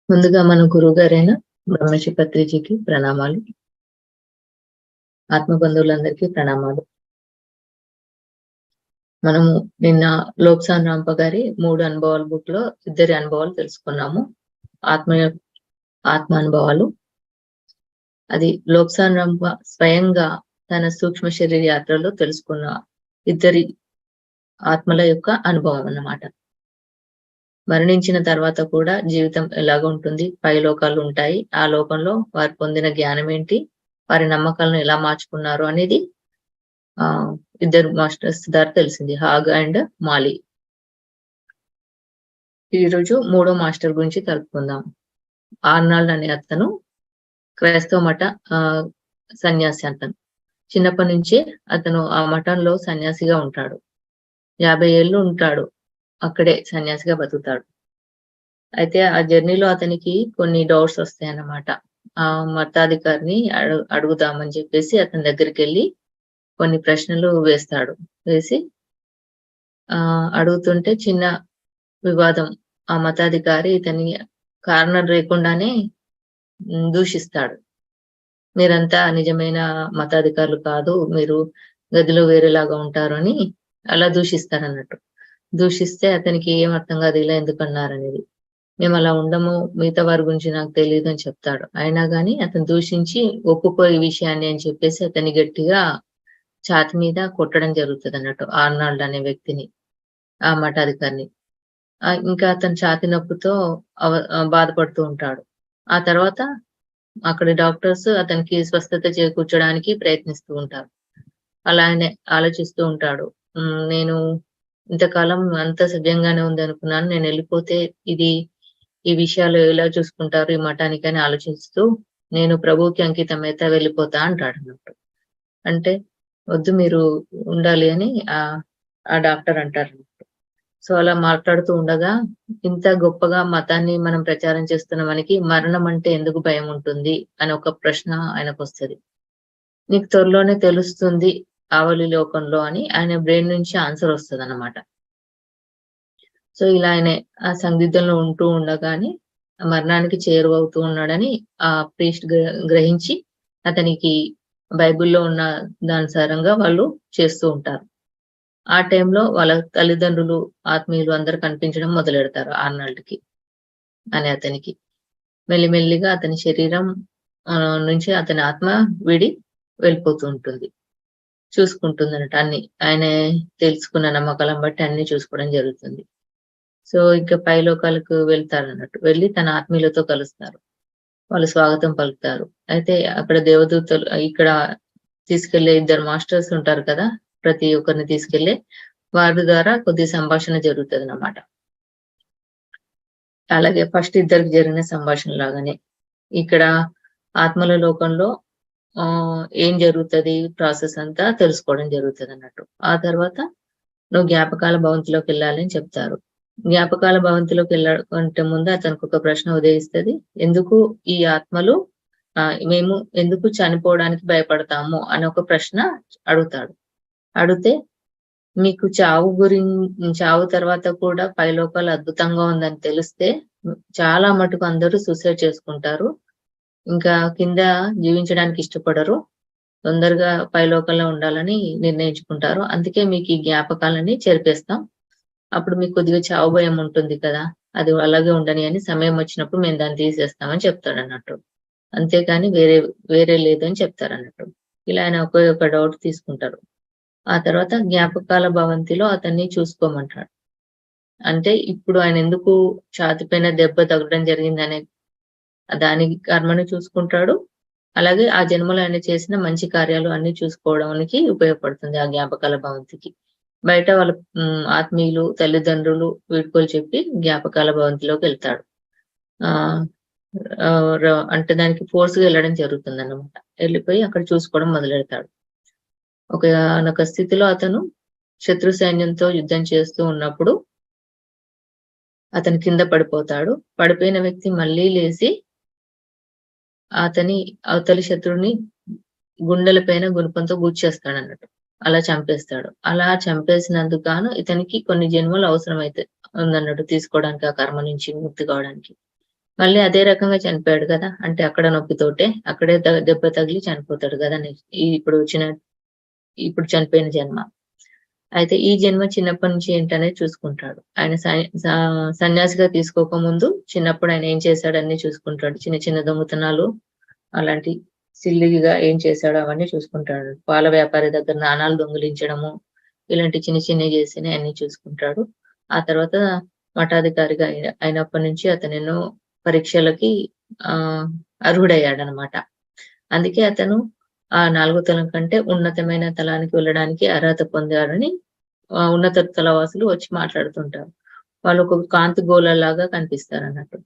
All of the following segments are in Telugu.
ముందుగా మన గురువు గారైన బ్రహ్మశ్రీ పత్రిజీకి ప్రణామాలు. ఆత్మబంధువులందరికీ ప్రణామాలు. మనము నిన్న లోక్సాన్ రాంప గారి 3 అనుభవాల బుక్ లో ఇద్దరి అనుభవాలు తెలుసుకున్నాము. ఆత్మ అనుభవాలు. అది లోక్సాన్ రాంప స్వయంగా తన సూక్ష్మ శరీర యాత్రలో తెలుసుకున్న ఇద్దరి ఆత్మల యొక్క అనుభవం అన్నమాట. మరణించిన తర్వాత కూడా జీవితం ఎలాగ ఉంటుంది, పై లోకాలు ఉంటాయి, ఆ లోకంలో వారు పొందిన జ్ఞానం ఏంటి, వారి నమ్మకాలను ఎలా మార్చుకున్నారు అనేది ఇద్దరు మాస్టర్స్ ద్వారా తెలిసింది, హాగ్ అండ్ మాలి. ఈరోజు 3వ మాస్టర్ గురించి తెలుసుకుందాం. ఆర్నాల్డ్ అనే అతను క్రైస్తవ మఠ సన్యాసి. అతను చిన్నప్పటి నుంచే అతను ఆ మఠంలో సన్యాసిగా ఉంటాడు. 50 ఏళ్ళు ఉంటాడు, అక్కడే సన్యాసిగా బతుకుతాడు. అయితే ఆ జర్నీలో అతనికి కొన్ని డౌట్స్ వస్తాయి అన్నమాట. ఆ మతాధికారిని అడుగుదామని చెప్పేసి అతని దగ్గరికి వెళ్ళి కొన్ని ప్రశ్నలు వేస్తాడు. వేసి అడుగుతుంటే చిన్న వివాదం. ఆ మతాధికారి ఇతని కారణం లేకుండానే దూషిస్తాడు. మీరంతా నిజమైన మతాధికారులు కాదు, మీరు గదిలో వేరేలాగా ఉంటారు అని అలా దూషిస్తాడు అన్నట్టు. దూషిస్తే అతనికి ఏం అర్థం కాదు, ఇలా ఎందుకన్నారనేది. మేము అలా ఉండము, మిగతా వారి గురించి నాకు తెలియదు అని చెప్తాడు. అయినా కానీ అతను దూషించి ఒప్పుకో ఈ విషయాన్ని అని చెప్పేసి అతన్ని గట్టిగా ఛాతి మీద కొట్టడం జరుగుతుంది అన్నట్టు, ఆర్నాల్డ్ అనే వ్యక్తిని, ఆ మఠాధికారిని. ఇంకా అతను ఛాతి నొప్పితో బాధపడుతూ ఉంటాడు. ఆ తర్వాత అక్కడి డాక్టర్స్ అతనికి స్వస్థత చేకూర్చడానికి ప్రయత్నిస్తూ ఉంటారు. అలా ఆయన ఆలోచిస్తూ ఉంటాడు, నేను ఇంతకాలం అంత సవ్యంగానే ఉంది అనుకున్నాను, నేను వెళ్ళిపోతే ఈ విషయాలు ఎలా చూసుకుంటారు ఈ మఠానికి అని ఆలోచిస్తూ నేను ప్రభువుకి అంకితమైతే వెళ్ళిపోతా అంటాడు అన్నట్టు. అంటే వద్దు, మీరు ఉండాలి అని ఆ డాక్టర్ అంటారు. సో అలా మాట్లాడుతూ ఉండగా, ఇంత గొప్పగా మతాన్ని మనం ప్రచారం చేస్తున్న మనకి మరణం అంటే ఎందుకు భయం ఉంటుంది అని ఒక ప్రశ్న ఆయనకు వస్తుంది. నీకు త్వరలోనే తెలుస్తుంది ఆవలి లోకంలో అని ఆయన బ్రెయిన్ నుంచి ఆన్సర్ వస్తుంది అన్నమాట. సో ఇలా ఆయన ఆ సందిగ్ధంలో ఉంటూ ఉండగానే మరణానికి చేరువవుతూ ఉన్నాడని ఆ ప్రీస్ట్ గ్రహించి అతనికి బైబిల్లో ఉన్న దానుసారంగా వాళ్ళు చేస్తూ ఉంటారు. ఆ టైంలో వాళ్ళ తల్లిదండ్రులు, ఆత్మీయులు అందరు కనిపించడం మొదలెడతారు ఆర్నాల్డ్కి అనే అతనికి. మెల్లిమెల్లిగా అతని శరీరం నుంచి అతని ఆత్మ విడి వెళ్ళిపోతూ ఉంటుంది. చూసుకుంటుంది అన్నట్టు అన్ని, ఆయన తెలుసుకున్న నమ్మకాలను బట్టి అన్ని చూసుకోవడం జరుగుతుంది. సో ఇంకా పైలోకాలకు వెళ్తారు అన్నట్టు. వెళ్ళి తన ఆత్మీయులతో కలుస్తారు. వాళ్ళు స్వాగతం పలుకుతారు. అయితే అక్కడ దేవదూతలు, ఇక్కడ తీసుకెళ్లే ఇద్దరు మాస్టర్స్ ఉంటారు కదా, ప్రతి ఒక్కరిని తీసుకెళ్లే వారి ద్వారా కొద్ది సంభాషణ జరుగుతుంది అన్నమాట. అలాగే ఫస్ట్ ఇద్దరికి జరిగిన సంభాషణ లాగానే ఇక్కడ ఆత్మల లోకంలో ఏం జరుగుతుంది, ప్రాసెస్ అంతా తెలుసుకోవడం జరుగుతుంది అన్నట్టు. ఆ తర్వాత నువ్వు జ్ఞాపకాల భవంతిలోకి వెళ్ళాలని చెప్తారు. జ్ఞాపకాల భవంతిలోకి వెళ్ళకంటే ముందు అతనికి ఒక ప్రశ్న ఉదయిస్తుంది. ఎందుకు ఈ ఆత్మలు మేము ఎందుకు చనిపోవడానికి భయపడతాము అని ఒక ప్రశ్న అడుగుతాడు. అడిగితే మీకు చావు తర్వాత కూడా పైలోకాలు అద్భుతంగా ఉందని తెలిస్తే చాలా మటుకు అందరూ సూసైడ్ చేసుకుంటారు, ఇంకా కింద జీవించడానికి ఇష్టపడరు, తొందరగా పైలోకంలో ఉండాలని నిర్ణయించుకుంటారు. అందుకే మీకు ఈ జ్ఞాపకాలని చెరిపేస్తాం. అప్పుడు మీకు కొద్దిగా చావు భయం ఉంటుంది కదా, అది అలాగే ఉండని అని సమయం వచ్చినప్పుడు మేము దాన్ని తీసేస్తామని చెప్తాడు అన్నట్టు. అంతేకాని వేరే లేదని చెప్తారు అన్నట్టు. ఇలా ఆయన ఒక డౌట్ తీసుకుంటారు. ఆ తర్వాత జ్ఞాపకాల భవంతిలో అతన్ని చూసుకోమంటాడు. అంటే ఇప్పుడు ఆయన ఎందుకు ఛాతిపైన దెబ్బ తగ్గడం జరిగిందనే దాని కర్మను చూసుకుంటాడు. అలాగే ఆ జన్మలో ఆయన చేసిన మంచి కార్యాలు అన్ని చూసుకోవడానికి ఉపయోగపడుతుంది ఆ జ్ఞాపకాల భవంతికి. బయట వాళ్ళ ఆత్మీయులు, తల్లిదండ్రులు వీడ్కోలు చెప్పి జ్ఞాపకాల భవంతిలోకి వెళ్తాడు. అంటే దానికి ఫోర్స్ గా వెళ్ళడం జరుగుతుంది అన్నమాట. వెళ్ళిపోయి అక్కడ చూసుకోవడం మొదలెడతాడు. ఒక స్థితిలో అతను శత్రు సైన్యంతో యుద్ధం చేస్తూ ఉన్నప్పుడు అతను కింద పడిపోతాడు. పడిపోయిన వ్యక్తి మళ్ళీ లేచి అవతలి శత్రువుని గుండెల పైన గుణపంతో గుచ్చేస్తాడు అన్నట్టు. అలా చంపేస్తాడు. అలా చంపేసినందుకు గాను ఇతనికి కొన్ని జన్మలు అవసరం అయితే ఉందన్నట్టు తీసుకోవడానికి, ఆ కర్మ నుంచి ముక్తి కావడానికి. మళ్ళీ అదే రకంగా చనిపోయాడు కదా! అంటే అక్కడ నొప్పితోటే అక్కడే దెబ్బ తగిలి చనిపోతాడు కదా! ఇప్పుడు చనిపోయిన జన్మ. అయితే ఈ జన్మ చిన్నప్పటి నుంచి ఏంటనేది చూసుకుంటాడు. ఆయన సన్యాసిగా తీసుకోకముందు చిన్నప్పుడు ఆయన ఏం చేశాడు అన్నీ చూసుకుంటాడు. చిన్న చిన్న దొంగతనాలు అలాంటి సిల్లీగా ఏం చేశాడో అవన్నీ చూసుకుంటాడు. పాల వ్యాపారి దగ్గర నాణాలు దొంగిలించడము, ఇలాంటి చిన్న చిన్నవి చేసినయి అన్నీ చూసుకుంటాడు. ఆ తర్వాత మఠాధికారిగా అయినప్పటి నుంచి అతను ఎన్నో పరీక్షలకి ఆహ్, అర్హుడయ్యాడనమాట. అందుకే అతను ఆ 4 తలం కంటే ఉన్నతమైన తలానికి వెళ్ళడానికి అర్హత పొందాడని ఉన్నత తలవాసులు వచ్చి మాట్లాడుతుంటారు. వాళ్ళు ఒక కాంతి గోళంలాగా కనిపిస్తారన్నట్టు.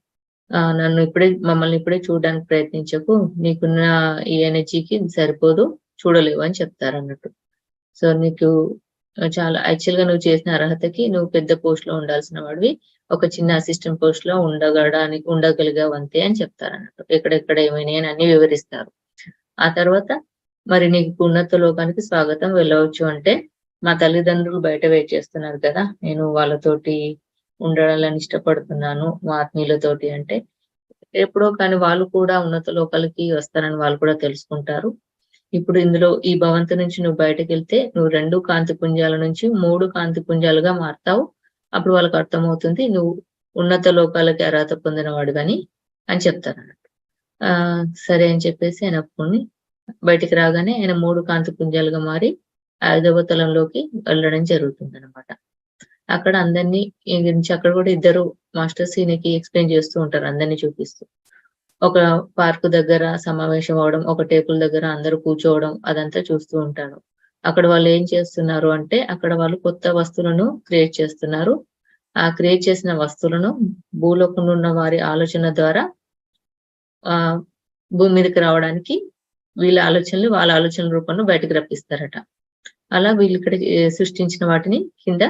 మమ్మల్ని ఇప్పుడే చూడడానికి ప్రయత్నించకు. నీకున్న ఈ ఎనర్జీకి సరిపోదు. చూడలేవు అని చెప్తారన్నట్టు. సో, నీకు చాలా యాక్చువల్‌గా నువ్వు చేసిన అర్హతకి నువ్వు పెద్ద పోస్ట్‌లో ఉండాల్సిన వాడివి. ఒక చిన్న అసిస్టెంట్ పోస్ట్‌లో ఉండగలిగావు అంతే అని చెప్తారన్నట్టు. ఎక్కడెక్కడ ఏమైనాయి అని అన్నీ వివరిస్తారు. ఆ తర్వాత మరి నీకు ఉన్నత లోకానికి స్వాగతం వెళ్ళవచ్చు అంటే, మా తల్లిదండ్రులు బయట వెయిట్ చేస్తున్నారు కదా! నేను వాళ్ళతోటి ఉండాలని ఇష్టపడుతున్నాను. మా ఆత్మీయులతోటి అంటే, ఎప్పుడో కానీ వాళ్ళు కూడా ఉన్నత లోకాలకి వస్తారని వాళ్ళు కూడా తెలుసుకుంటారు. ఇప్పుడు ఇందులో ఈ భవంతి నుంచి నువ్వు బయటకెళ్తే నువ్వు 2 కాంతి పుంజాల నుంచి 3 కాంతి పుంజాలుగా మారతావు. అప్పుడు వాళ్ళకి అర్థమవుతుంది నువ్వు ఉన్నత లోకాలకి అర్హత పొందిన వాడివని అని చెప్తారన్నట్టు. సరే అని చెప్పేసి ఆయన ఒప్పుకొని బయటికి రాగానే ఆయన 3 కాంతి పుంజాలుగా మారి 5వ తలంలోకి వెళ్ళడం జరుగుతుందనమాట. అక్కడ అందరిని గురించి అక్కడ కూడా ఇద్దరు మాస్టర్స్ ఈయనకి ఎక్స్‌ప్లెయిన్ చేస్తూ ఉంటారు అందరిని చూపిస్తూ. ఒక పార్క్ దగ్గర సమావేశం అవ్వడం, ఒక టేబుల్ దగ్గర అందరూ కూర్చోవడం అదంతా చూస్తూ ఉంటాడు. అక్కడ వాళ్ళేం చేస్తున్నారు అంటే, అక్కడ వాళ్ళు కొత్త వస్తువులను క్రియేట్ చేస్తున్నారు. ఆ క్రియేట్ చేసిన వస్తువులను భూలోకంలో ఉన్న వారి ఆలోచన ద్వారా ఆహ్, భూమి మీదకి రావడానికి వీళ్ళ ఆలోచనలు వాళ్ళ ఆలోచనల రూపంలో బయటకు రప్పిస్తారట. అలా వీళ్ళిక్కడ సృష్టించిన వాటిని కింద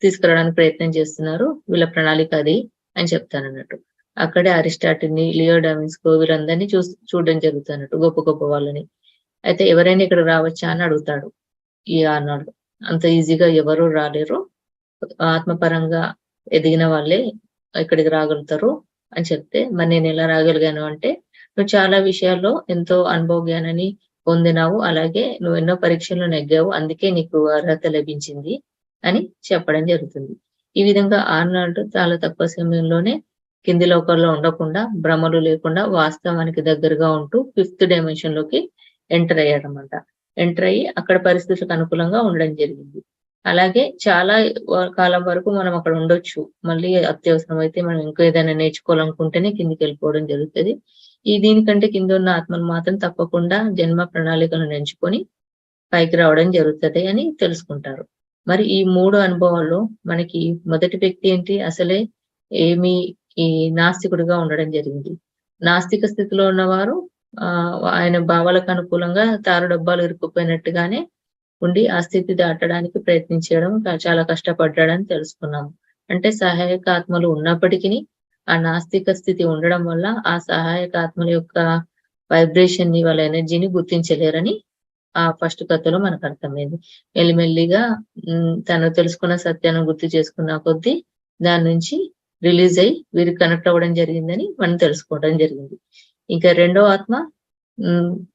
తీసుకురావడానికి ప్రయత్నం చేస్తున్నారు. వీళ్ళ ప్రణాళిక అది అని చెప్తానన్నట్టు. అక్కడే అరిస్టాటిల్‌ని, లియో డావిన్స్‌కో వీళ్ళందరినీ చూడడం జరుగుతదన్నట్టు. గొప్ప గొప్ప వాళ్ళని. అయితే ఎవరైనా ఇక్కడికి రావచ్చా అని అడుగుతాడు ఈ ఆర్నాల్డ్. అంత ఈజీగా ఎవరు రాలేరు. ఆత్మపరంగా ఎదిగిన వాళ్ళే ఇక్కడికి రాగలుగుతారు అని చెప్తే, మరి నేనెలా రాగలిగాను అంటే, నువ్వు చాలా విషయాల్లో ఎంతో అనుభవ జ్ఞానాన్ని పొందినావు. అలాగే నువ్వెన్నో పరీక్షల్లో నెగ్గావు. అందుకే నీకు అర్హత లభించింది అని చెప్పడం జరుగుతుంది. ఈ విధంగా ఆర్నాల్డ్ చాలా తక్కువ సమయంలోనే కింది లోకాల్లో ఉండకుండా, భ్రమలు లేకుండా వాస్తవానికి దగ్గరగా ఉంటూ ఫిఫ్త్ డైమెన్షన్‌లోకి ఎంటర్ అయ్యాడన్నమాట. ఎంటర్ అయ్యి అక్కడ పరిస్థితులకు అనుకూలంగా ఉండడం జరిగింది. అలాగే చాలా కాలం వరకు మనం అక్కడ ఉండొచ్చు. మళ్ళీ అత్యవసరమైతే మనం ఇంకా ఏదైనా నేర్చుకోవాలనుకుంటేనే కిందికెళ్ళిపోవడం జరుగుతది. దీనికంటే కిందున్న ఆత్మలు మాత్రం తప్పకుండా జన్మ ప్రణాళికలను ఎంచుకొని పైకి రావడం జరుగుతది అని తెలుసుకుంటారు. మరి ఈ 3 అనుభవాల్లో మనకి మొదటి వ్యక్తి ఏంటి? అసలే ఏమి ఈ నాస్తికుడిగా ఉండడం జరిగింది. నాస్తిక స్థితిలో ఉన్నవారు ఆయన భావాలకు అనుకూలంగా తారుడబ్బాలు ఇరుక్కుపోయినట్టుగానే ఉండి ఆ స్థితి దాటడానికి ప్రయత్నించడం చాలా కష్టపడ్డాడని తెలుసుకున్నాము. అంటే సహాయక ఆత్మలు ఉన్నప్పటికిని ఆ నాస్తిక స్థితి ఉండడం వల్ల ఆ సహాయక ఆత్మల యొక్క వైబ్రేషన్‌ని వాళ్ళ ఎనర్జీని గుర్తించలేరని ఫస్ట్ కథలో మనకర్థమైంది. మెల్లిమెల్లిగా తను తెలుసుకున్న సత్యాన్ని గుర్తు చేసుకున్న కొద్దీ దాని నుంచి రిలీజ్ అయ్యి వీరికి కనెక్ట్ అవ్వడం జరిగిందని మనం తెలుసుకోవడం జరిగింది. ఇంకా రెండో ఆత్మ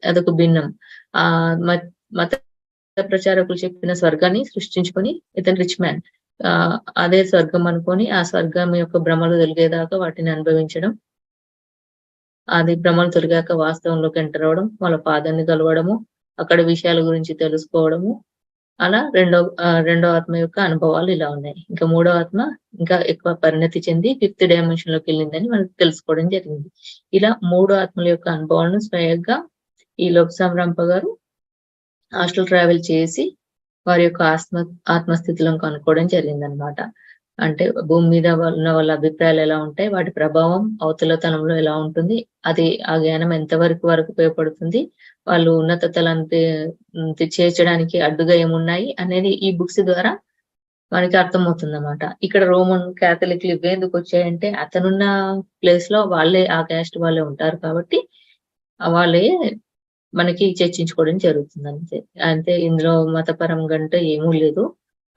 అదొక భిన్నం. మత మత ప్రచారకులు చెప్పిన స్వర్గాన్ని సృష్టించుకొని ఇతను రిచ్ మ్యాన్. అదే స్వర్గం అనుకోని ఆ స్వర్గం యొక్క భ్రమలు తొలగేదాకా వాటిని అనుభవించడం. అది భ్రమలు తొలగాక వాస్తవంలోకి ఎంటర్ అవ్వడం, వాళ్ళ ఫాదర్‌ని కలవడము, అక్కడ విషయాల గురించి తెలుసుకోవడము. అలా రెండో ఆత్మ యొక్క అనుభవాలు ఇలా ఉన్నాయి. ఇంకా మూడో ఆత్మ ఇంకా ఎక్కువ పరిణతి చెంది ఫిఫ్త్ డైమెన్షన్‌లోకెళ్ళిందని మనం తెలుసుకోవడం జరిగింది. ఇలా 3 ఆత్మల యొక్క అనుభవాలను స్వయంగా ఈ లోక్‌సామ్ రంప గారు ఆస్ట్రల్ ట్రావెల్ చేసి వారి యొక్క ఆత్మస్థితులను కనుక్కోవడం జరిగిందనమాట. అంటే భూమి మీద ఉన్న వాళ్ళ అభిప్రాయాలు ఎలా ఉంటాయి? వాటి ప్రభావం అవతల తలంలో ఎలా ఉంటుంది? అది ఆ జ్ఞానం ఎంతవరకు ఉపయోగపడుతుంది? వాళ్ళు ఉన్నత తలానికి చేర్చడానికి అడ్డుగా ఏమున్నాయి? అనేది ఈ బుక్స్ ద్వారా మనకి అర్థమవుతుందన్నమాట. ఇక్కడ రోమన్ క్యాథలిక్‌లు ఇవెందుకొచ్చాయంటే అతనున్న ప్లేస్‌లో వాళ్ళే ఆ క్యాస్ట్ వాళ్ళే ఉంటారు కాబట్టి వాళ్ళే మనకి చర్చించుకోవడం జరుగుతుందంతే. అంతే ఇందులో మతపరంగా అంటే ఏమీ లేదు.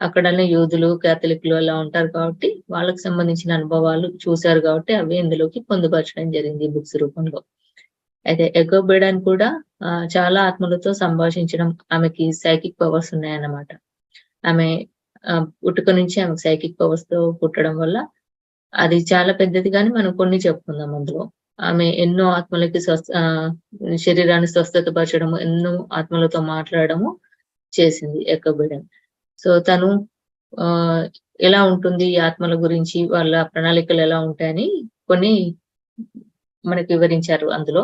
అక్కడనే యూదులు, క్యాథలిక్‌లు అలా ఉంటారు కాబట్టి వాళ్ళకి సంబంధించిన అనుభవాలు చూసారు కాబట్టి అవి ఇందులోకి పొందుపరచడం జరిగింది ఈ బుక్స్ రూపంలో. అయితే ఎకో బెడన్ కూడా చాలా ఆత్మలతో సంభాషించడం, ఆమెకి సైకిక్ పవర్స్ ఉన్నాయన్నమాట. ఆమె పుట్టుక నుంచి ఆమెకు సైకిక్ పవర్స్‌తో పుట్టడం వల్ల అది చాలా పెద్దది గాని మనం కొన్ని చెప్పుకుందాం అందులో. ఆమె ఎన్నో ఆత్మలకి శరీరాన్ని స్వస్థత పరచడము, ఎన్నో ఆత్మలతో మాట్లాడడము చేసింది ఎకో బెడన్. సో, తను ఆహ్, ఎలా ఉంటుంది ఈ ఆత్మల గురించి, వాళ్ళ ప్రణాళికలు ఎలా ఉంటాయని కొన్ని మనకి వివరించారు అందులో.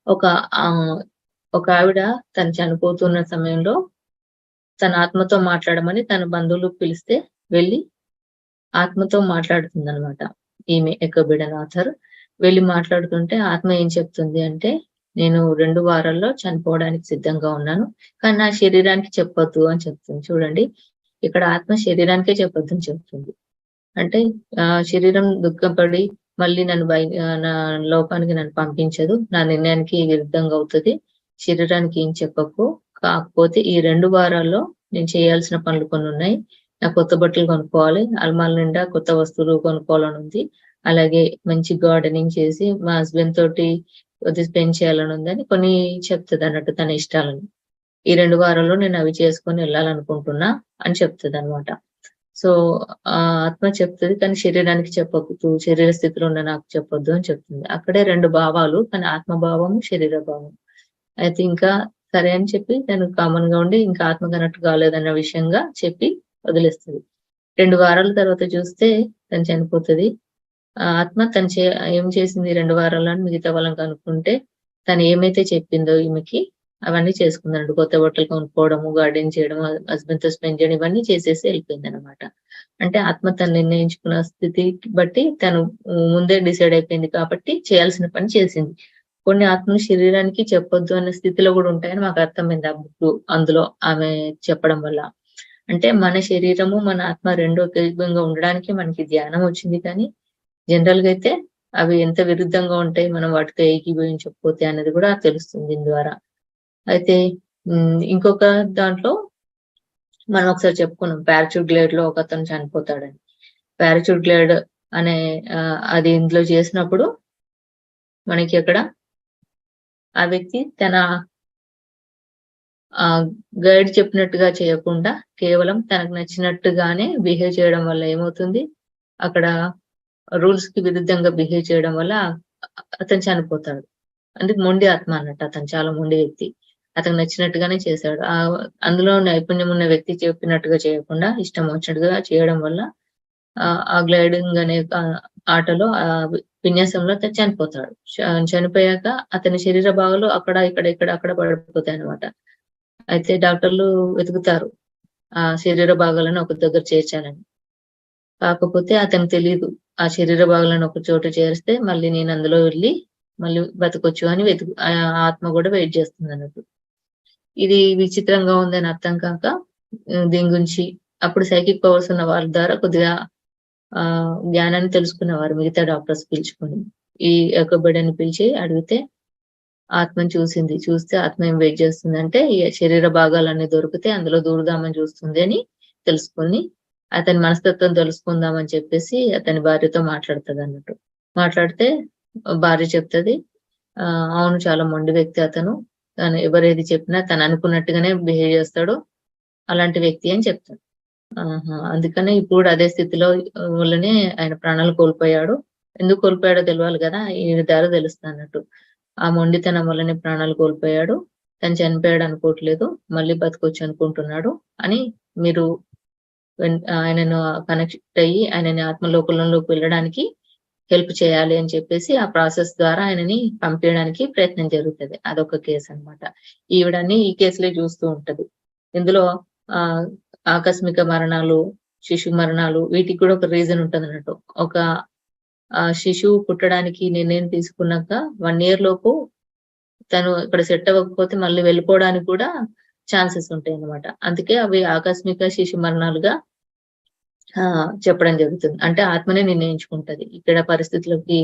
ఒక ఒక ఆవిడ తను చనిపోతున్న సమయంలో తన ఆత్మతో మాట్లాడమని తన బంధువులు పిలిస్తే వెళ్లి ఆత్మతో మాట్లాడుతుందనమాట. ఈమె ఎకో బెడన్ ఆథర్. వెళ్లి మాట్లాడుతుంటే ఆత్మ ఏం చెప్తుంది అంటే, "నేను 2 వారాల్లో చనిపోవడానికి సిద్ధంగా ఉన్నాను. కానీ నా శరీరానికి చెప్పొద్దు" అని చెప్తుంది. చూడండి, ఇక్కడ ఆత్మ శరీరానికే చెప్పొద్దని చెప్తుంది. అంటే శరీరం దుఃఖపడి మళ్ళీ నా లోకానికి నన్ను పంపించదు. నా నిర్ణయానికి విరుద్ధంగా అవుతది. శరీరానికి ఏం చెప్పకు. కాకపోతే ఈ 2 వారాల్లో నేను చేయాల్సిన పనులు కొన్నున్నాయి. నాకు కొత్త బట్టలు కొనుక్కోవాలి. అల్మారాల నిండా కొత్త వస్తువులు కొనుక్కోవాలనుంది. అలాగే మంచి గార్డెనింగ్ చేసి మా హస్బెండ్ తోటి కొద్దిగా స్పెండ్ చేయాలనుందని కొన్ని చెప్తదన్నట్టు తన ఇష్టాలను. ఈ 2 వారాల్లో నేను అవి చేసుకొని ఎళ్ళాలనుకుంటున్నా అని చెప్తదనమాట. సో, ఆత్మ చెప్తది కానీ శరీరానికి చెప్పకు. శరీర స్థితిలో ఉన్న నాకు చెప్పొద్దు అని చెప్తుంది. అక్కడే 2 భావాలు, కానీ ఆత్మ భావము, శరీర భావం. అయితే ఇంకా సరే అని చెప్పి తను కామన్‌గా ఉండి ఇంకా ఆత్మ కనెక్ట్ కాలేదన్న విషయంగా చెప్పి వదిలేస్తది. 2 వారాల తర్వాత చూస్తే తను చనిపోతది. ఆత్మ తను ఏం చేసింది 2 వారాలని మిగతా వాళ్ళని కనుక్కుంటే, తను ఏమైతే చెప్పిందో ఈమెకి అవన్నీ చేసుకుందన్నట్టు. కొత్త బట్టలు కొనుక్కోవడము, గార్డెనింగ్ చేయడం, హస్బెండ్‌తో స్పెండ్ చేయడం ఇవన్నీ చేసేసి ఎళ్ళిపోయిందనమాట. అంటే ఆత్మ తను నిర్ణయించుకున్న స్థితికి బట్టి తను ముందే డిసైడ్ అయిపోయింది కాబట్టి చేయాల్సిన పని చేసింది. కొన్ని ఆత్మలు శరీరానికి చెప్పొద్దు అన్న స్థితిలో గూడా ఉంటాయని మాకు అర్థమైంది ఆ బుక్ అందులో ఆమె చెప్పడం వల్ల. అంటే మన శరీరము, మన ఆత్మ 2 ఒకే విధంగా ఉండడానికి మనకి ధ్యానం వచ్చింది కానీ, జనరల్‌గా అయితే అవి ఎంత విరుద్ధంగా ఉంటాయి, మనం వాటితో ఏకీభవించకపోతే అనేది గూడా తెలుస్తుంది దీని ద్వారా. అయితే ఇంకొక దాంట్లో మనం ఒకసారి చెప్పుకున్నాం. పారాచూట్ గ్లైడ్‌లో ఒకతను చనిపోతాడని. పారాచూట్ గ్లైడ్ అనే అది ఇందులో చేసినప్పుడు మనకి అక్కడ ఆ వ్యక్తి తన గైడ్ చెప్పినట్టుగా చేయకుండా కేవలం తనకు నచ్చినట్టుగానే బిహేవ్ చేయడం వల్ల ఏమవుతుంది, అక్కడ రూల్స్‌కి విరుద్ధంగా బిహేవ్ చేయడం వల్ల అతను చనిపోతాడు. అంటే మొండి ఆత్మ అన్నట్టు. అతను చాలా మొండి వ్యక్తి. అతనికి నచ్చినట్టుగానే చేశాడు. అందులో నైపుణ్యం ఉన్న వ్యక్తి చెప్పినట్టుగా చేయకుండా ఇష్టం వచ్చినట్టుగా చేయడం వల్ల ఆ గ్లైడింగ్ అనే ఆటలో విన్యాసంలో అతను చనిపోతాడు. చనిపోయాక అతని శరీర భాగాలు అక్కడ, అక్కడ పడిపోతాయన్నమాట. అయితే డాక్టర్లు వెతుకుతారు ఆ శరీర భాగాలను ఒక దగ్గర చేర్చాలని. కాకపోతే అతనికి తెలీదు. ఆ శరీర భాగాలను ఒక చోట చేరిస్తే మళ్ళీ నేను అందులో వెళ్లి మళ్ళీ బతకొచ్చు అని ఆత్మ గూడా వెయిట్ చేస్తుందన్నట్టు. ఇది విచిత్రంగా ఉందని అర్థం కాక దీని గురించి అప్పుడు సైకిక్ పవర్స్ ఉన్న వాళ్ళ ద్వారా కొద్దిగా జ్ఞానాన్ని తెలుసుకునేవారు మిగతా డాక్టర్స్ పిలుచుకొని. ఈ ఎకో బెడన్‌ని పిలిచి అడిగితే ఆత్మని చూసింది. చూస్తే ఆత్మ ఏం వెయిట్ చేస్తుందంటే ఈ శరీర భాగాలన్నీ దొరికితే అందులో దూరుదామని చూస్తుంది అని తెలుసుకొని, అతని మనస్తత్వం తెలుసుకుందామని చెప్పేసి అతని భార్యతో మాట్లాడుతదన్నట్టు. మాట్లాడితే భార్య చెప్తది, అవును చాలా మొండి వ్యక్తి అతను. తను ఎవరేది చెప్పినా తను అనుకున్నట్టుగానే బిహేవ్ చేస్తాడు. అలాంటి వ్యక్తి అని చెప్తాడు. ఆహా! అందుకనే ఇప్పుడు కూడా అదే స్థితిలో వల్లనే ఆయన ప్రాణాలు కోల్పోయాడు. ఎందుకు కోల్పోయాడో తెలవాలి గదా! ఈ ద్వారా తెలుస్తదన్నట్టు. ఆ మొండితనం వల్లనే ప్రాణాలు కోల్పోయాడు. తను చనిపోయాడు అనుకోవట్లేదు. మళ్ళీ బతకొచ్చు అనుకుంటున్నాడు అని మీరు ఆయనను కనెక్ట్ అయ్యి ఆయనని ఆత్మలోకంలోకి వెళ్ళడానికి హెల్ప్ చేయాలి అని చెప్పేసి ఆ ప్రాసెస్ ద్వారా ఆయనని పంపియడానికి ప్రయత్నం జరుగుతది. అదొక కేస్ అన్నమాట. ఈవిడని ఈ కేసులే చూస్తూ ఉంటది. ఇందులో ఆహ్, ఆకస్మిక మరణాలు, శిశు మరణాలు వీటికి కూడా ఒక రీజన్ ఉంటదన్నట్టు. ఒక శిశువు పుట్టడానికి నిర్ణయం తీసుకున్నాక 1 ఇయర్ లోపు తను ఇక్కడ సెట్ అవ్వకపోతే మళ్ళీ వెళ్ళిపోవడానికి కూడా ఛాన్సెస్ ఉంటాయన్నమాట. అందుకే అవి ఆకస్మిక శిశు మరణాలుగా చెప్పడం జరుగుతుంది. అంటే ఆత్మనే నిర్ణయించుకుంటది. ఇక్కడ పరిస్థితులకి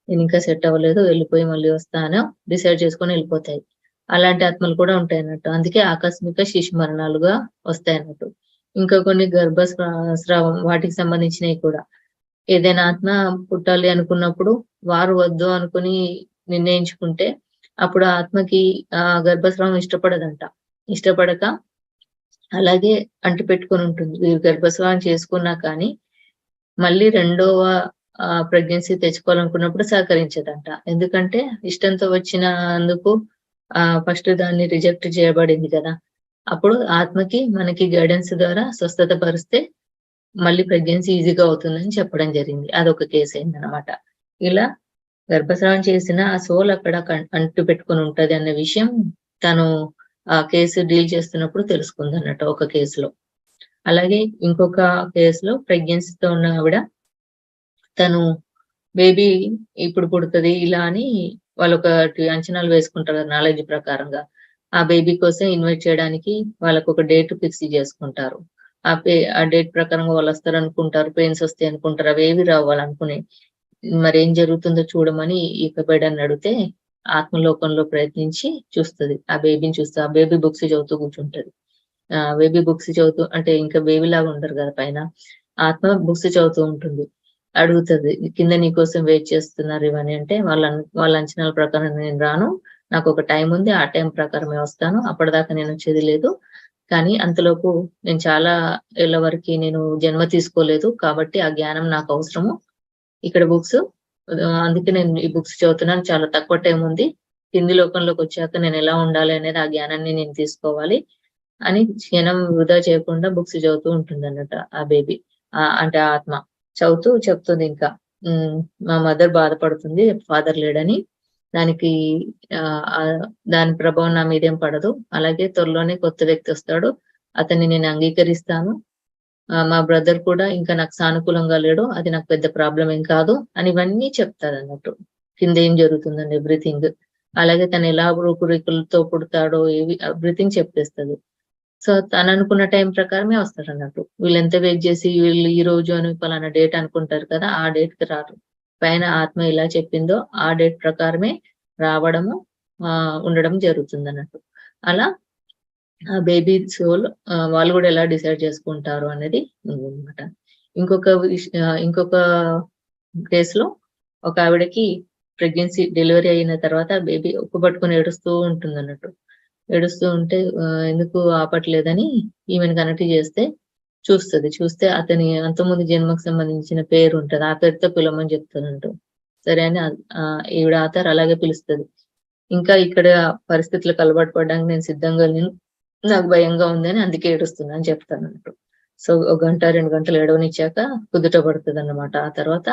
నేనింకా సెట్ అవ్వలేదు. వెళ్ళిపోయి మళ్ళీ వస్తాను డిసైడ్ చేసుకొని వెళ్ళిపోతాయి. అలాంటి ఆత్మలు కూడా ఉంటాయన్నట్టు. అందుకే ఆకస్మిక శిశు మరణాలుగా వస్తాయన్నట్టు. ఇంకా కొన్ని స్రావం వాటికి సంబంధించినవి కూడా. ఏదైనా ఆత్మ పుట్టాలి అనుకున్నప్పుడు వారు వద్దు అనుకుని నిర్ణయించుకుంటే అప్పుడు ఆ ఆత్మకి గర్భస్రావం ఇష్టపడదంట. ఇష్టపడక అలాగే అంటిపెట్టుకొని ఉంటుంది. వీరు గర్భస్రావం చేసుకున్నా కానీ మళ్ళీ రెండవ ప్రెగ్నెన్సీ తెచ్చుకోవాలనుకున్నప్పుడు సహకరించదంట. ఎందుకంటే ఇష్టంతో వచ్చినందుకు ఫస్ట్ దాన్ని రిజెక్ట్ చేయబడింది కదా! అప్పుడు ఆత్మకి మనకి గైడెన్స్ ద్వారా స్వస్థత పరిస్తే మళ్ళీ ప్రెగ్నెన్సీ ఈజీగా అవుతుందని చెప్పడం జరిగింది. అదొక కేస్ అయిందనమాట. ఇలా గర్భస్రావం చేసిన ఆ సోల్ అక్కడ అంటు పెట్టుకొని ఉంటది అన్న విషయం తను ఆ కేసు డీల్ చేస్తున్నప్పుడు తెలుసుకుందన్నట్టు ఒక కేసులో. అలాగే ఇంకొక కేసులో ప్రెగ్నెన్సీతో ఉన్న ఆవిడ తను బేబీ ఇప్పుడు పుడతది ఇలా అని వాళ్ళొకటి అంచనాలు వేసుకుంటారు కదా నాలెడ్జ్ ప్రకారంగా. ఆ బేబీ కోసం ఇన్వైట్ చేయడానికి వాళ్ళకొక డేట్ ఫిక్స్ చేసుకుంటారు. ఆ డేట్ ప్రకారంగా వాళ్ళొస్తారనుకుంటారు. పెయిన్స్ వస్తాయి అనుకుంటారు. అవేవి రావు వాళ్ళనుకునేయి. మరేం జరుగుతుందో చూడమని ఇకబడని అడిగితే ఆత్మలోకంలో ప్రయత్నించి చూస్తది. ఆ బేబీని చూస్తే ఆ బేబీ బుక్స్ చదువుతూ కూర్చుంటది. బేబీ బుక్స్ చదువుతూ అంటే ఇంకా బేబీలాగా ఉండరు కదా పైన. ఆత్మ బుక్స్ చదువుతూ ఉంటుంది. అడుగుతది. కింద నీకోసం వెయిట్ చేస్తున్నారు ఇవన్నీ అంటే వాళ్ళ అంచనాల ప్రకారం నేను రాను. నాకొక టైం ఉంది. ఆ టైం ప్రకారమే వస్తాను. అప్పటిదాకా నేనొచ్చేది లేదు. కానీ అంతలోపు నేను చాలా ఏళ్ల వరకి నేను జన్మ తీసుకోలేదు. కాబట్టి ఆ జ్ఞానం నాకవసరము. ఇక్కడ బుక్స్ అందుకే నేను ఈ బుక్స్ చదువుతున్నాను. చాలా తక్కువ టైం ఉంది. కింది లోకంలోకొచ్చాక నేనెలా ఉండాలి అనేది ఆ జ్ఞానాన్ని నేను తీసుకోవాలి అని క్షణం వృధా చేయకుండా బుక్స్ చదువుతూ ఉంటుందన్నట ఆ బేబీ. అంటే ఆ ఆత్మ. చదువుతూ చెప్తుందింకా. మా మదర్ బాధపడుతుంది. ఫాదర్ లేడని. దానికి దాని ప్రభావం నా మీదేం పడదు. అలాగే త్వరలోనే కొత్త వ్యక్తి వస్తాడు. అతన్ని నేను అంగీకరిస్తాను. మా బ్రదర్ కూడా ఇంకా నాకు సానుకూలంగా లేడు. అది నాకు పెద్ద ప్రాబ్లమ్ ఏం కాదు అని ఇవన్నీ చెప్తాదన్నట్టు. కిందేం జరుగుతుందని ఎవ్రీథింగ్. అలాగే తను ఎలా రూపురేఖలతో పుడతాడో ఎవ్రీథింగ్ చెప్పేస్తది. సో తననుకున్న టైం ప్రకారమే వస్తాడన్నట్టు. వీళ్ళెంత వెయిట్ చేసి వీళ్ళు ఈ రోజు అని పలానా డేట్ అనుకుంటారు కదా! ఆ డేట్‌కి రారు. పైన ఆత్మ ఎలా చెప్పిందో ఆ డేట్ ప్రకారమే రావడము, ఉండడం జరుగుతుందన్నట్టు. అలా ఆ బేబీ సోల్ వాళ్ళు గూడా ఎలా డిసైడ్ చేసుకుంటారు అనేది ఉందన్నమాట. ఇంకొక కేస్‌లో ఒక ఆవిడకి ప్రెగ్నెన్సీ డెలివరీ అయిన తర్వాత బేబీ ఉక్కబట్టుకొని ఏడుస్తూ ఉంటుందన్నట్టు. ఏడుస్తూ ఉంటే ఎందుకు ఆపట్లేదని ఈమెను కనెక్ట్ చేస్తే చూస్తది. చూస్తే అతని అంతకుముందు జన్మకు సంబంధించిన పేరుంటది. ఆ పేరుతో పిలవమని చెప్తదంట. సరే అని ఈవిడ ఆధార్ అలాగే పిలుస్తది. ఇంకా ఇక్కడ పరిస్థితులకు అలవాటు పడడానికి నేను సిద్ధంగా లేను. నాకు భయంగా ఉందని అందుకే ఏడుస్తున్నా అని చెప్తానన్నట్టు. సో, ఒక గంట, 2 గంటలు ఏడవనిచ్చాక కుదుట పడతదన్నమాట. ఆ తర్వాత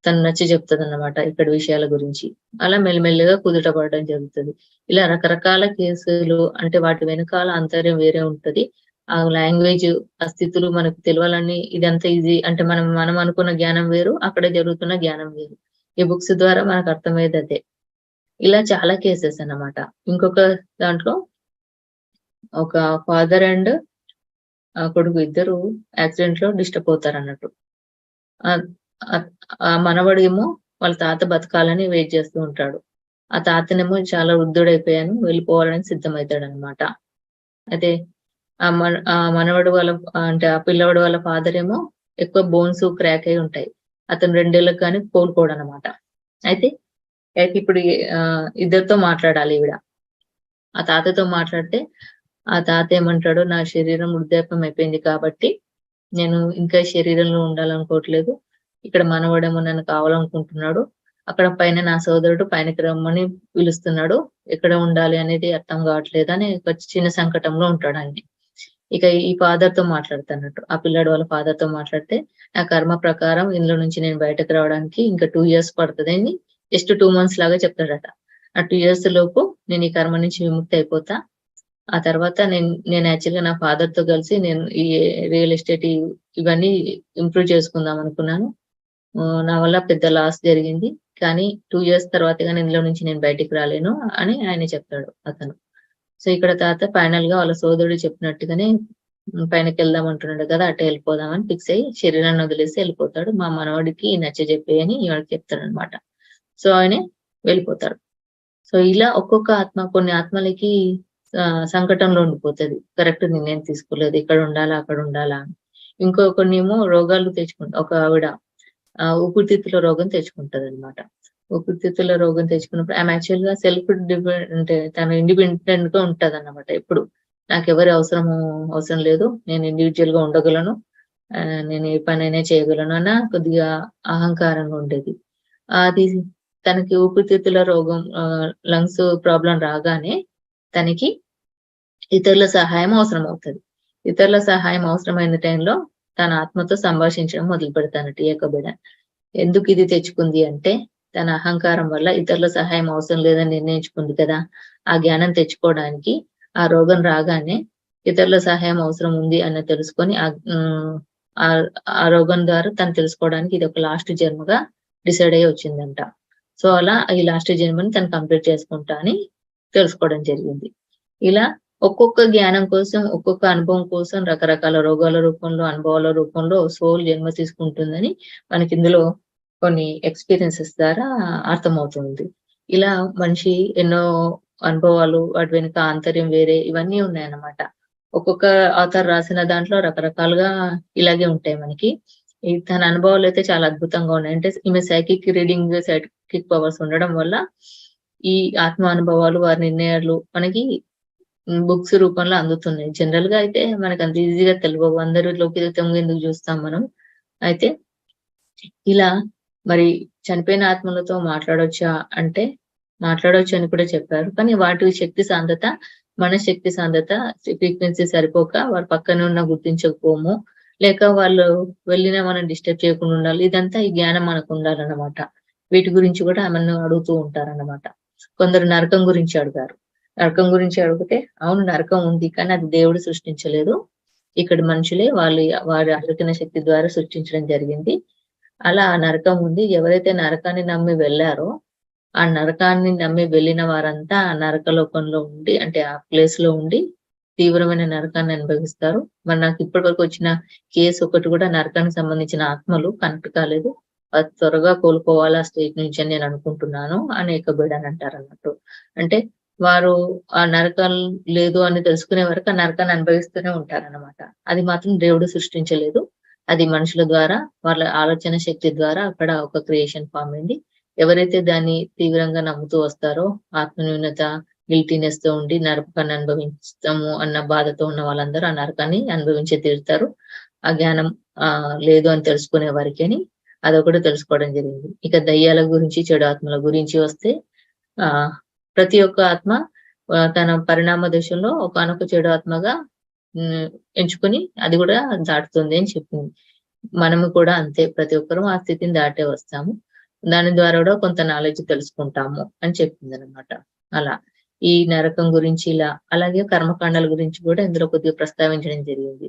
తను నచ్చ చెప్తదన్నమాట ఇక్కడి విషయాల గురించి. అలా మెల్లిమెల్లిగా కుదుట పడడం జరుగుతది. ఇలా రకరకాల కేసులు అంటే వాటి వెనకాల ఆంతర్యం వేరే ఉంటది. ఆ లాంగ్వేజ్, ఆ స్థితులు మనకు తెలవాలని ఇదంతా ఈజీ అంటే మనం అనుకున్న జ్ఞానం వేరు, అక్కడ జరుగుతున్న జ్ఞానం వేరు. ఈ బుక్స్ ద్వారా మనకు అర్థమయ్యేది అదే. ఇలా చాలా కేసెస్ అన్నమాట. ఇంకొక దాంట్లో ఒక ఫాదర్ అండ్ కొడుకు ఇద్దరు యాక్సిడెంట్‌లో డిస్టర్బ్ అవుతారన్నట్టు. ఆహ్, ఆహ్, ఆ మనవడేమో వాళ్ళ తాత బతకాలని వెయిట్ చేస్తూ ఉంటాడు. ఆ తాతనేమో చాలా వృద్ధుడైపోయాను వెళ్ళిపోవాలని సిద్ధమైతాడన్నమాట. అయితే ఆ మనవడు వాళ్ళ అంటే ఆ పిల్లవాడు వాళ్ళ ఫాదర్ ఏమో ఎక్కువ బోన్స్ క్రాక్ అయ్యి ఉంటాయి. అతను 2 ఏళ్ళకి గాని కోలుకోడన్నమాట. అయితే ఇప్పుడు ఇద్దరితో మాట్లాడాలి ఈవిడ. ఆ తాతతో మాట్లాడితే ఆ తాత ఏమంటాడు, "నా శరీరం వృద్ధాప్యం అయిపోయింది కాబట్టి, నేను ఇంకా ఈ శరీరంలో ఉండాలనుకోవట్లేదు. ఇక్కడ మనవడేమో నన్ను కావాలనుకుంటున్నాడు. అక్కడ పైన నా సోదరుడు పైనకి రమ్మని పిలుస్తున్నాడు. ఎక్కడ ఉండాలి అనేది అర్థం కావట్లేదు" అని ఒక చిన్న సంకటంలో ఉంటాడాయన. ఇక ఈ ఫాదర్‌తో మాట్లాడతన్నట్టు. ఆ పిల్లాడు వాళ్ళ ఫాదర్‌తో మాట్లాడితే, "నా కర్మ ప్రకారం ఇందులో నుంచి నేను బయటకు రావడానికి ఇంకా 2 ఇయర్స్ పడతదని" జస్ట్ 2 మంత్స్ లాగా చెప్తాడట. ఆ 2 ఇయర్స్ లోపు నేను ఈ కర్మ నుంచి విముక్తి అయిపోతా. ఆ తర్వాత నేను యాక్చువల్‌గా నా ఫాదర్‌తో కలిసి నేను ఈ రియల్ ఎస్టేట్ ఇవన్నీ ఇంప్రూవ్ చేసుకుందాం అనుకున్నాను. నా వల్ల పెద్ద లాస్ జరిగింది. కానీ 2 ఇయర్స్ తర్వాత గాని ఇందులో నుంచి నేను బయటికి రాలేను అని ఆయన చెప్తాడు అతను. సో, ఇక్కడ తాత ఫైనల్‌గా వాళ్ళ సోదరుడు చెప్పినట్టుగానే పైనకెళ్దాం అంటున్నాడు కదా! అటే వెళ్ళిపోదాం అని ఫిక్స్ అయ్యి శరీరాన్ని వదిలేసి వెళ్ళిపోతాడు. మా మనవడికి నచ్చజెప్పేయి అని ఈవిడకి చెప్తాడన్నమాట. సో, ఆయన వెళ్ళిపోతాడు. సో, ఇలా ఒక్కొక్క ఆత్మ కొన్ని ఆత్మలకి సంకటంలో ఉండిపోతది. కరెక్ట్ నిర్ణయం తీసుకోలేదు. ఇక్కడ ఉండాలా? అక్కడ ఉండాలా? అని. ఇంకొకరినేమో రోగాలు ఒక ఆవిడ ఊపిరితిత్తుల రోగం తెచ్చుకుంటదనమాట. ఊపిరితిత్తుల రోగం తెచ్చుకున్నప్పుడు ఆమె యాక్చువల్‌గా సెల్ఫ్ అంటే తను ఇండిపెండెంట్‌గా ఉంటదన్నమాట ఎప్పుడు. నాకెవరి అవసరం లేదు. నేను ఇండివిడ్యుయల్‌గా ఉండగలను. నేను ఏ పనైనా చేయగలను అన్న కొద్దిగా అహంకారంగా ఉండేది. అది తనకి ఊపిరితిత్తుల రోగం లంగ్స్ ప్రాబ్లమ్ రాగానే తనకి ఇతరుల సహాయం అవసరమవుతది. ఇతరుల సహాయం అవసరమైన టైంలో తన ఆత్మతో సంభాషించడం మొదలుపెడతానట ఈ యొక్క బిడ. ఎందుకిది తెచ్చుకుంది అంటే, తన అహంకారం వల్ల ఇతరుల సహాయం అవసరం లేదని నిర్ణయించుకుంది కదా! ఆ జ్ఞానం తెచ్చుకోవడానికి ఆ రోగం రాగానే ఇతరుల సహాయం అవసరం ఉంది అని తెలుసుకొని ఆహ్, ఆ రోగం ద్వారా తను తెలుసుకోవడానికి ఇదొక లాస్ట్ జన్మగా డిసైడ్ అయ్యి వచ్చిందంట. సో, అలా ఈ లాస్ట్ జన్మని తను కంప్లీట్ చేసుకుంటా అని తెలుసుకోవడం జరిగింది. ఇలా ఒక్కొక్క జ్ఞానం కోసం, ఒక్కొక్క అనుభవం కోసం రకరకాల రోగాల రూపంలో, అనుభవాల రూపంలో సోల్ జన్మ తీసుకుంటుందని మనకిందులో కొన్ని ఎక్స్‌పీరియన్సెస్ ద్వారా అర్థమవుతుంది. ఇలా మనిషి ఎన్నో అనుభవాలు, వాటి వెనుక ఆంతర్యం వేరే ఇవన్నీ ఉన్నాయన్నమాట. ఒక్కొక్క ఆథర్ రాసిన దాంట్లో రకరకాలుగా ఇలాగే ఉంటాయి మనకి. తన అనుభవాలైతే చాలా అద్భుతంగా ఉన్నాయి. అంటే ఈమె సైకిక్ పవర్స్ ఉండడం వల్ల ఈ ఆత్మ అనుభవాలు, వారి నిర్ణయాలు మనకి బుక్స్ రూపంలో అందుతున్నాయి. జనరల్‌గా అయితే మనకంత ఈజీగా తెలవవు. అందరిలోకి తొంగెందుకు చూస్తాం మనం. అయితే ఇలా మరి చనిపోయిన ఆత్మలతో మాట్లాడొచ్చా అంటే, మాట్లాడొచ్చని కూడా చెప్పారు. కానీ వాటి శక్తి సాంద్రత, మన శక్తి సాంద్రత ఫ్రీక్వెన్సీ సరిపోక వారు పక్కనే ఉన్నా గుర్తించకపోము. లేక వాళ్ళు వెళ్ళినా మనం డిస్టర్బ్ చేయకుండా ఉండాలి. ఇదంతా ఈ జ్ఞానం మనకుండాలన్నమాట. వీటి గురించి కూడా ఆమెను అడుగుతూ ఉంటారన్నమాట. కొందరు నరకం గురించి అడిగారు. నరకం గురించి అడిగితే, అవును నరకం ఉంది. కానీ అది దేవుడు సృష్టించలేదు. ఇక్కడి మనుషులే వారి ఆలోచన శక్తి ద్వారా సృష్టించడం జరిగింది. అలా ఆ నరకం ఉంది. ఎవరైతే నరకాన్ని నమ్మి వెళ్లారో, ఆ నరకాన్ని నమ్మి వెళ్ళిన వారంతా ఆ నరకలోకంలో ఉండి అంటే ఆ ప్లేస్‌లో ఉండి తీవ్రమైన నరకాన్ని అనుభవిస్తారు. మరి నాకు ఇప్పటి వరకు వచ్చిన కేస్ ఒకటి కూడా నరకానికి సంబంధించిన ఆత్మలు కనెక్ట్ కాలేదు. అది త్వరగా కోలుకోవాలి ఆ స్టేజ్ నుంచి అని నేను అనుకుంటున్నాను అని ఎకబిడని అంటారన్నట్టు. అంటే వారు ఆ నరకం లేదు అని తెలుసుకునే వరకు ఆ నరకాన్ని అనుభవిస్తూనే ఉంటారన్నమాట. అది మాత్రం దేవుడు సృష్టించలేదు. అది మనుషుల ద్వారా, వాళ్ళ ఆలోచన శక్తి ద్వారా అక్కడ ఒక క్రియేషన్ ఫార్మ్ అయింది. ఎవరైతే దాన్ని తీవ్రంగా నమ్ముతూ వస్తారో, ఆత్మన్యూనత, గిల్టీనెస్‌తో ఉండి నరకాన్ని అనుభవిస్తాము అన్న బాధతో ఉన్న వాళ్ళందరూ ఆ నరకాన్ని అనుభవించే తీరుతారు. ఆ జ్ఞానం లేదు అని తెలుసుకునే వరకేని అదొకటి తెలుసుకోవడం జరిగింది. ఇక దయ్యాల గురించి, చెడు ఆత్మల గురించి వస్తే ఆహ్, ప్రతి ఒక్క ఆత్మ తన పరిణామ దశలో ఒకానొక చెడు ఆత్మగా హ్మ్. ఎంచుకొని అది గూడా దాటుతుంది అని చెప్పింది. మనము కూడా అంతే. ప్రతి ఒక్కరం ఆ స్థితిని దాటే వస్తాము. దాని ద్వారా గూడా కొంత నాలెడ్జ్ తెలుసుకుంటాము అని చెప్పిందనమాట. అలా. ఈ నరకం గురించి ఇలా. అలాగే కర్మకాండాల గురించి గూడా ఇందులో కొద్దిగా ప్రస్తావించడం జరిగింది.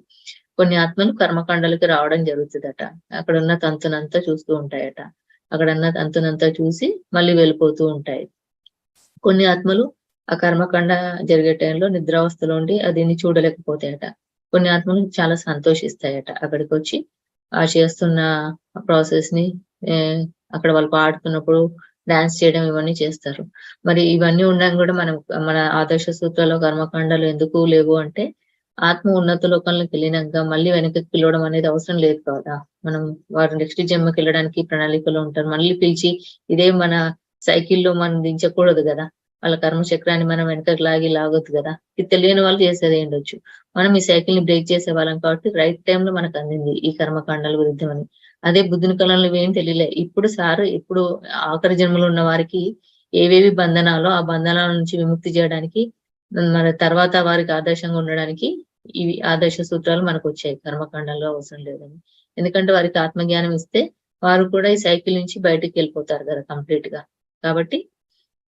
కొన్ని ఆత్మలు కర్మకాండాలకి రావడం జరుగుతదట. అక్కడున్న తంతునంతా చూస్తూ ఉంటాయట. అక్కడున్న తంతునంతా చూసి మళ్ళీ వెళ్ళిపోతూ ఉంటాయి. కొన్ని ఆత్మలు ఆ కర్మకాండ జరిగే టైంలో నిద్రావస్థలో ఉండి దీన్ని చూడలేకపోతాయట. కొన్ని ఆత్మలు చాలా సంతోషిస్తాయట. అక్కడికొచ్చి చేస్తున్న ప్రాసెస్‌ని ఆహ్, అక్కడ వాళ్ళు పాడుతున్నప్పుడు డాన్స్ చేయడం ఇవన్నీ చేస్తారు. మరి ఇవన్నీ ఉండంగా గూడా మన ఆదర్శ సూత్రాల్లో కర్మకాండాలు ఎందుకు లేవు అంటే, ఆత్మ ఉన్నత లోకంలోకెళ్ళినంక మళ్ళీ వెనకకి పిలవడం అనేది అవసరం లేదు కదా! మనం వారు నెక్స్ట్ జన్మకెళ్ళడానికి ప్రణాళికలో ఉంటారు. మళ్ళీ పిలిచి ఇదే మన సైకిల్‌లో మనం దించకూడదు గదా! వాళ్ళ కర్మ చక్రాన్ని మనం వెనకకి లాగొద్దు గదా! ఇది తెలియని వాళ్ళు చేసేదయ్యుండొచ్చు. మనం ఈ సైకిల్‌ని బ్రేక్ చేసేవాళ్ళం కాబట్టి రైట్ టైమ్‌లో మనకందింది ఈ కర్మకాండాల విరుద్ధమని. అదే బుద్ధుని కాలంలో ఇవేం తెలియలే. ఇప్పుడు ఆఖరి జన్మలో ఉన్న వారికి ఏవేవి బంధనాలో ఆ బంధనాల నుంచి విముక్తి జేయడానికి మన తర్వాత వారికి ఆదర్శంగా ఉండడానికి ఇవి ఆదర్శ సూత్రాలు మనకొచ్చాయి. కర్మకాండాల్లో అవసరం లేదని. ఎందుకంటే వారికి ఆత్మజ్ఞానం ఇస్తే వారు కూడా ఈ సైకిల్ నుంచి బయటికెళ్ళిపోతారు గదా! కంప్లీట్‌గా. కాబట్టి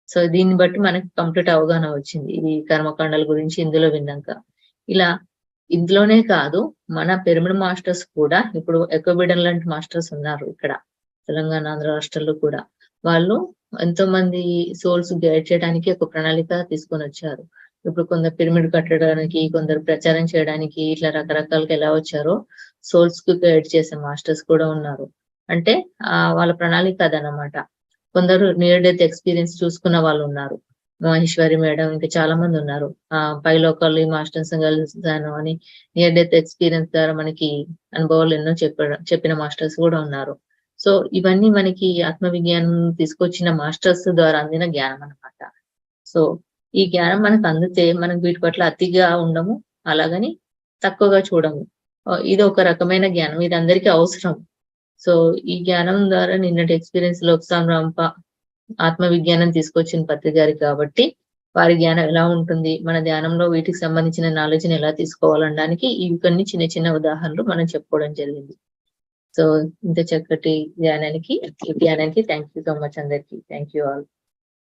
సో, దీన్ని బట్టి మనకి కంప్లీట్ అవగాహన వచ్చింది. ఈ కర్మకాండాల గురించి ఇందులో విన్నాక. ఇలా ఇందులోనే కాదు మన పిరమిడ్ మాస్టర్స్ కూడా ఇప్పుడు ఎకోబిడన్ లాంటి మాస్టర్స్ ఉన్నారు ఇక్కడ. తెలంగాణ, ఆంధ్ర రాష్ట్రాల్లో కూడా. వాళ్ళు ఎంతోమంది సోల్స్ గైడ్ చేయడానికి ఒక ప్రణాళిక తీసుకొనొచ్చారు. ఇప్పుడు కొందరు పిరమిడ్ కట్టడానికి, కొందరు ప్రచారం చేయడానికి ఇట్లా రకరకాలుగా ఎలా వచ్చారో సోల్స్‌కి గైడ్ చేసే మాస్టర్స్ కూడా ఉన్నారు. అంటే వాళ్ళ ప్రణాళిక అదనమాట. కొందరు నియర్ డెత్ ఎక్స్‌పీరియన్స్ చూసుకున్న వాళ్ళున్నారు. మహేశ్వరి మేడం ఇంకా చాలా మంది ఉన్నారు. పైలోకల్లి మాస్టర్స్ కలిసాను అని నియర్ డెత్ ఎక్స్‌పీరియన్స్ ద్వారా మనకి అనుభవాలు ఎన్నో చెప్పిన మాస్టర్స్ గూడా ఉన్నారు. సో, ఇవన్నీ మనకి ఆత్మవిజ్ఞానం తీసుకొచ్చిన మాస్టర్స్ ద్వారా అందిన జ్ఞానం అన్నమాట. సో, ఈ జ్ఞానం మనకు అందితే మనం వీటి పట్ల అతిగా ఉండము. అలాగని తక్కువగా చూడము. ఇది ఒక రకమైన జ్ఞానం. ఇది అందరికీ అవసరం. సో, ఈ జ్ఞానం ద్వారా నిన్నటి ఎక్స్‌పీరియన్స్ లోక్సాన్ రాంప ఆత్మవిజ్ఞానం తీసుకొచ్చిన పత్రిగారు కాబట్టి, వారి జ్ఞానం ఎలా ఉంటుంది? మన ధ్యానంలో వీటికి సంబంధించిన నాలెడ్జ్‌ని ఎలా తీసుకోవాలనడానికి ఇవి కొన్ని చిన్న చిన్న ఉదాహరణలు మనం చెప్పుకోవడం జరిగింది. సో, ఇంత చక్కటి ధ్యానానికి థాంక్ యూ సో మచ్ అందరికి. Thank you all.